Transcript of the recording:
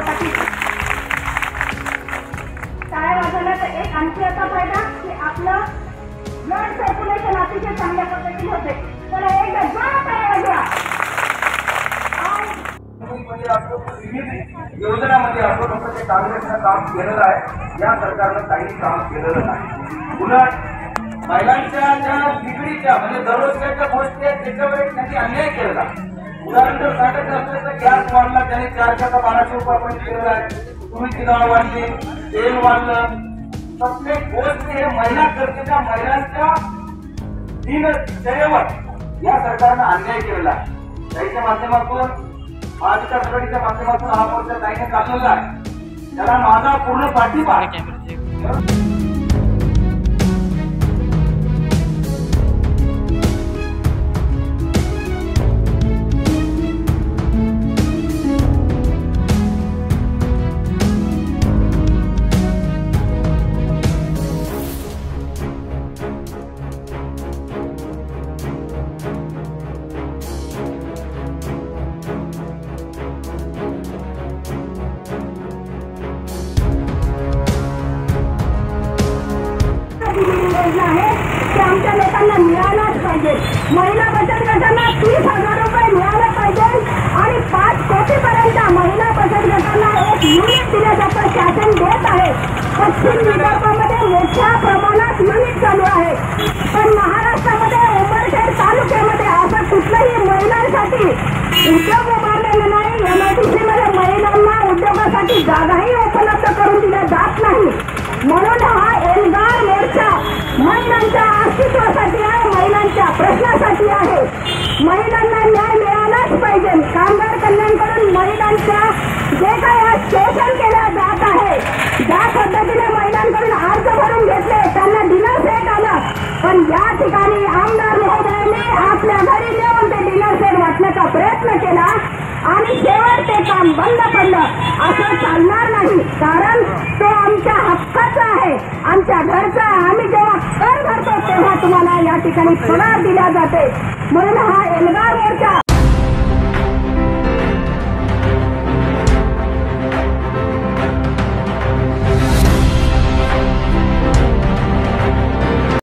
उद्योगासाठी टाळ्या वाजवण्याचा एक आणखी असा फायदा की आपलं ब्लड सर्क्युलेशन अतिशय चांगल्या पद्धतीने होते. तर एकदा जोरात टाळ्या वाजवा. योजनामध्ये असो फक्त ते काँग्रेसनं काम केलेलं आहे, या सरकारनं काही काम केलेलं नाही. उलट महिलांच्या ज्या बिगडीच्या म्हणजे दररोजच्या गोष्टी आहेत त्याच्यावर त्यांनी अन्याय केलेला. उदाहरण जर सांगायचं असेल तर गॅस वाढला, त्यांनी 412 रुपयापर्यंत केलेला आहे. तुरीची डाळ वाढली, तेल वाढलं. प्रत्येक गोष्ट हे महिला करतेच्या महिलांच्या दिनचर्येवर या सरकारनं अन्याय केलेला आहे. त्याच्या माध्यमातून महाविकास आघाडीच्या माध्यमातून हा मोर्चा ताईने काढलेला आहे. त्याला माझा पूर्ण पाठिंबा. योजना आहे ते आमच्या लोकांना मिळालाच पाहिजे. महिला बचत गटांना 30,000 रुपये मिळाले पाहिजे आणि 5 कोटीपर्यंत महिला बचत गटांना एक युनिट दिल्याचं शासन देत आहे. पश्चिम विदर्भामध्ये मोठ्या प्रमाणात युनिट चालू आहे, पण महाराष्ट्रामध्ये उमरखेड तालुक्यामध्ये असं कुठलंही महिलांसाठी उद्योग उभारलेलं नाही. MIDC मध्ये महिलांना उद्योगासाठी जागाही उपलब्ध करून दिल्या जात नाही. म्हणून हा एल्गार मोर्चा महिलांच्या अस्तित्वासाठी आहे, महिलांच्या प्रश्नासाठी आहे. महिलांना न्याय मिळालाच पाहिजे. कामगार कल्याणकडून महिलांच्या जे काही शोषण केलं जात आहे, ज्या पद्धतीने महिलांकडून अर्ज भरून घेतले त्यांना डिनर सेट आलं, पण या ठिकाणी आमदार महोदयांनी आपल्या घरी येऊन ते डिनर सेट वाटण्याचा प्रयत्न केला आणि शेवट ते काम बंद पडलं. असं चालणार नाही, कारण तो आमच्या हक्काचा आहे, आमच्या घरचा आहे. आम्ही जेव्हा कर भरतो तेव्हा तुम्हाला या ठिकाणी पगार दिला जाते. म्हणून हा एल्गार मोर्चा